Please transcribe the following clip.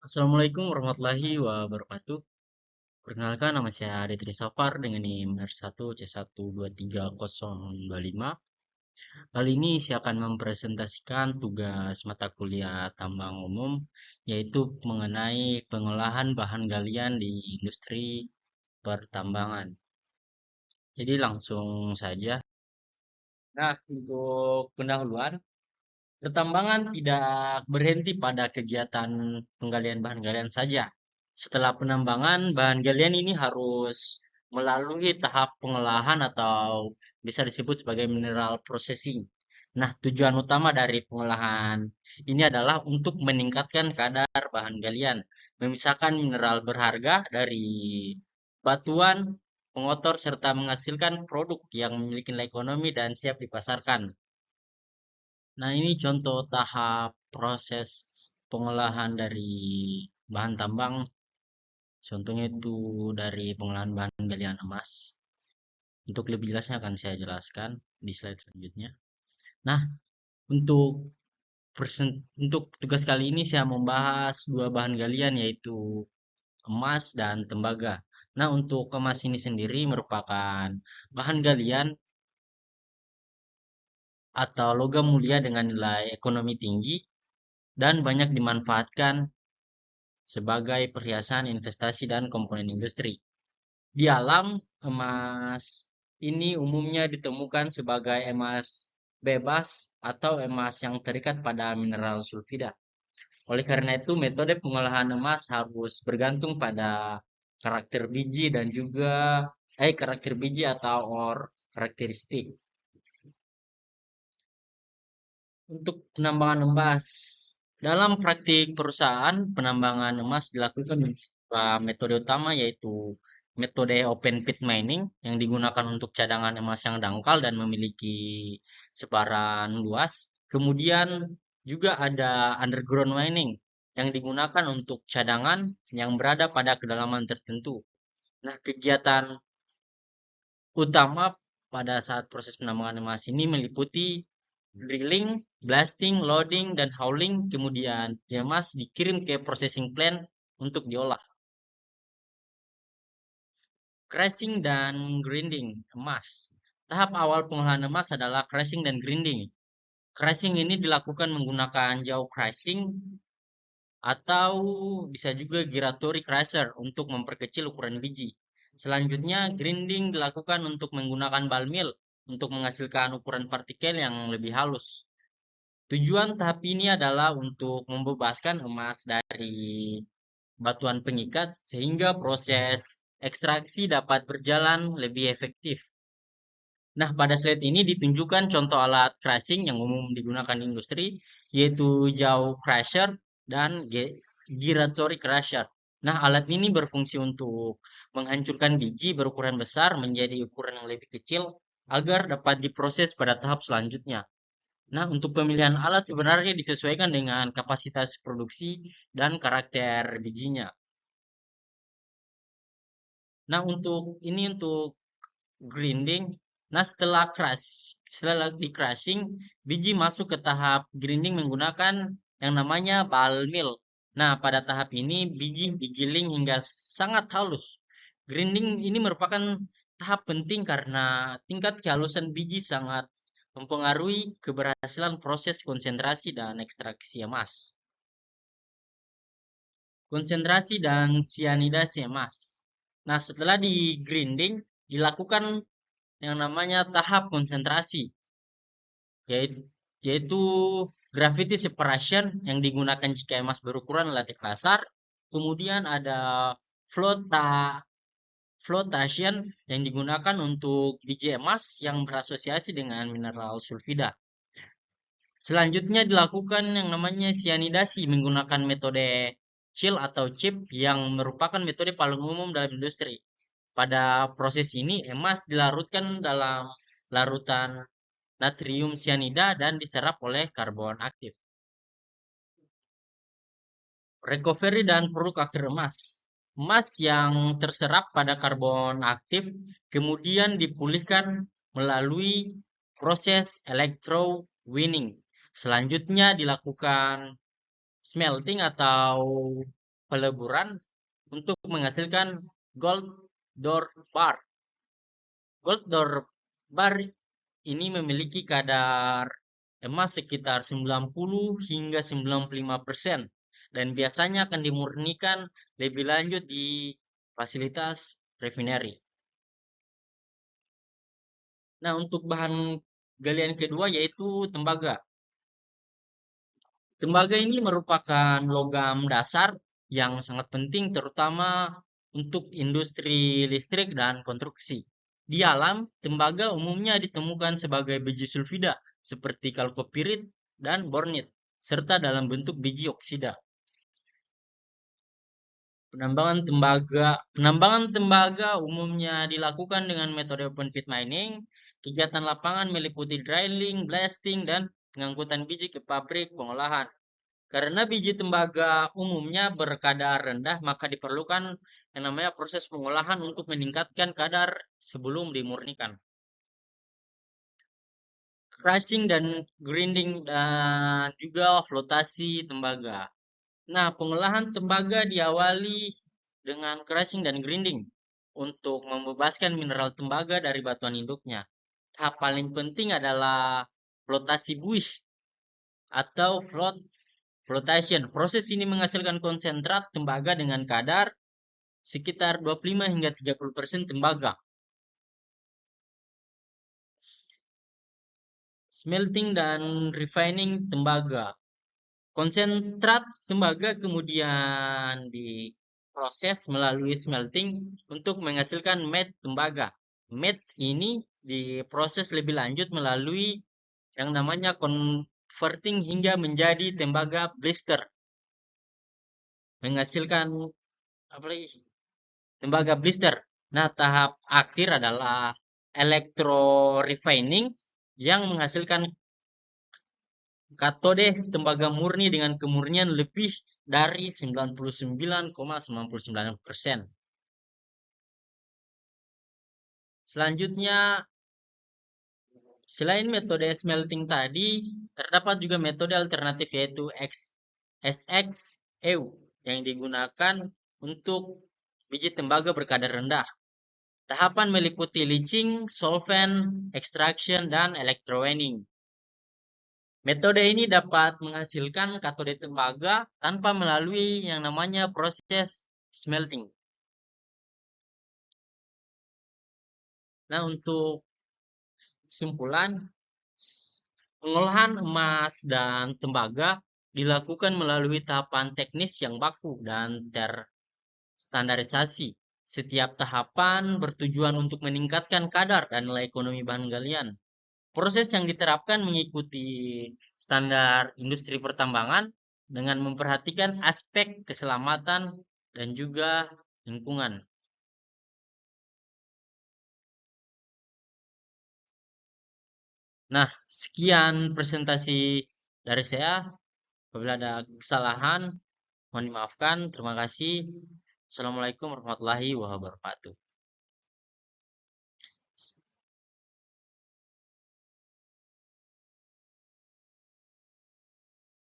Assalamualaikum warahmatullahi wabarakatuh. Perkenalkan, nama saya Aditri Safar dengan NIM R1C1230025. Kali ini saya akan mempresentasikan tugas mata kuliah tambang umum, yaitu mengenai pengolahan bahan galian di industri pertambangan. Jadi langsung saja. Nah, untuk pendahuluan, pertambangan tidak berhenti pada kegiatan penggalian bahan galian saja. Setelah penambangan, bahan galian ini harus melalui tahap pengolahan atau bisa disebut sebagai mineral processing. Nah, tujuan utama dari pengolahan ini adalah untuk meningkatkan kadar bahan galian, memisahkan mineral berharga dari batuan, pengotor, serta menghasilkan produk yang memiliki nilai ekonomi dan siap dipasarkan. Nah, ini contoh tahap proses pengolahan dari bahan tambang. Contohnya itu dari pengolahan bahan galian emas. Untuk lebih jelasnya akan saya jelaskan di slide selanjutnya. Nah, untuk untuk tugas kali ini saya membahas dua bahan galian yaitu emas dan tembaga. Nah, untuk emas ini sendiri merupakan bahan galian atau logam mulia dengan nilai ekonomi tinggi dan banyak dimanfaatkan sebagai perhiasan investasi dan komponen industri. Di alam, emas ini umumnya ditemukan sebagai emas bebas atau emas yang terikat pada mineral sulfida. Oleh karena itu, metode pengolahan emas harus bergantung pada karakter biji dan juga karakter biji atau karakteristik. Untuk penambangan emas, dalam praktik perusahaan, penambangan emas dilakukan dengan dua metode utama yaitu metode open pit mining yang digunakan untuk cadangan emas yang dangkal dan memiliki sebaran luas. Kemudian juga ada underground mining yang digunakan untuk cadangan yang berada pada kedalaman tertentu. Nah, kegiatan utama pada saat proses penambangan emas ini meliputi drilling, blasting, loading, dan hauling. Kemudian emas dikirim ke processing plant untuk diolah. Crushing dan grinding emas. Tahap awal pengolahan emas adalah crushing dan grinding. Crushing ini dilakukan menggunakan jaw crushing atau bisa juga gyratory crusher untuk memperkecil ukuran biji. Selanjutnya, grinding dilakukan untuk menggunakan ball mill untuk menghasilkan ukuran partikel yang lebih halus. Tujuan tahap ini adalah untuk membebaskan emas dari batuan pengikat sehingga proses ekstraksi dapat berjalan lebih efektif. Nah, pada slide ini ditunjukkan contoh alat crushing yang umum digunakan di industri, yaitu jaw crusher dan gyratory crusher. Nah, alat ini berfungsi untuk menghancurkan biji berukuran besar menjadi ukuran yang lebih kecil agar dapat diproses pada tahap selanjutnya. Nah, untuk pemilihan alat sebenarnya disesuaikan dengan kapasitas produksi dan karakter bijinya. Nah, untuk grinding. Nah, setelah di crushing, biji masuk ke tahap grinding menggunakan yang namanya ball mill. Nah, pada tahap ini biji digiling hingga sangat halus. Grinding ini merupakan tahap penting karena tingkat kehalusan biji sangat mempengaruhi keberhasilan proses konsentrasi dan ekstraksi emas. Konsentrasi dan sianidasi emas. Nah, setelah di grinding, dilakukan yang namanya tahap konsentrasi, yaitu, yaitu gravity separation yang digunakan jika emas berukuran latik kasar. Kemudian ada flota, flotation yang digunakan untuk biji emas yang berasosiasi dengan mineral sulfida. Selanjutnya dilakukan yang namanya sianidasi menggunakan metode chill atau chip yang merupakan metode paling umum dalam industri. Pada proses ini, emas dilarutkan dalam larutan natrium sianida dan diserap oleh karbon aktif. Recovery dan produk akhir emas. Emas yang terserap pada karbon aktif kemudian dipulihkan melalui proses electrowinning. Selanjutnya dilakukan smelting atau peleburan untuk menghasilkan gold door bar. Gold door bar ini memiliki kadar emas sekitar 90 hingga 95% dan biasanya akan dimurnikan lebih lanjut di fasilitas refinery. Nah, untuk bahan galian kedua yaitu tembaga. Tembaga ini merupakan logam dasar yang sangat penting terutama untuk industri listrik dan konstruksi. Di alam, tembaga umumnya ditemukan sebagai biji sulfida seperti kalkopirit dan bornit, serta dalam bentuk biji oksida. Penambangan tembaga umumnya dilakukan dengan metode open pit mining. Kegiatan lapangan meliputi drilling, blasting, dan pengangkutan biji ke pabrik pengolahan. Karena biji tembaga umumnya berkadar rendah, maka diperlukan yang namanya proses pengolahan untuk meningkatkan kadar sebelum dimurnikan. Crushing dan grinding dan juga flotasi tembaga. Nah, pengolahan tembaga diawali dengan crushing dan grinding untuk membebaskan mineral tembaga dari batuan induknya. Tahap paling penting adalah flotasi buih atau flotation. Proses ini menghasilkan konsentrat tembaga dengan kadar sekitar 25 hingga 30% tembaga. Smelting dan refining tembaga. Konsentrat tembaga kemudian diproses melalui smelting untuk menghasilkan matte tembaga. Matte ini diproses lebih lanjut melalui yang namanya converting hingga menjadi tembaga blister. Menghasilkan apa lagi? Tembaga blister. Nah, tahap akhir adalah electro refining yang menghasilkan katode tembaga murni dengan kemurnian lebih dari 99,99%. Selanjutnya, selain metode smelting tadi, terdapat juga metode alternatif yaitu SXEW yang digunakan untuk biji tembaga berkadar rendah. Tahapan meliputi leaching, solvent, extraction, dan electrowinning. Metode ini dapat menghasilkan katode tembaga tanpa melalui yang namanya proses smelting. Nah, untuk kesimpulan, pengolahan emas dan tembaga dilakukan melalui tahapan teknis yang baku dan terstandarisasi. Setiap tahapan bertujuan untuk meningkatkan kadar dan nilai ekonomi bahan galian. Proses yang diterapkan mengikuti standar industri pertambangan dengan memperhatikan aspek keselamatan dan juga lingkungan. Nah, sekian presentasi dari saya. Apabila ada kesalahan, mohon dimaafkan. Terima kasih. Assalamualaikum warahmatullahi wabarakatuh.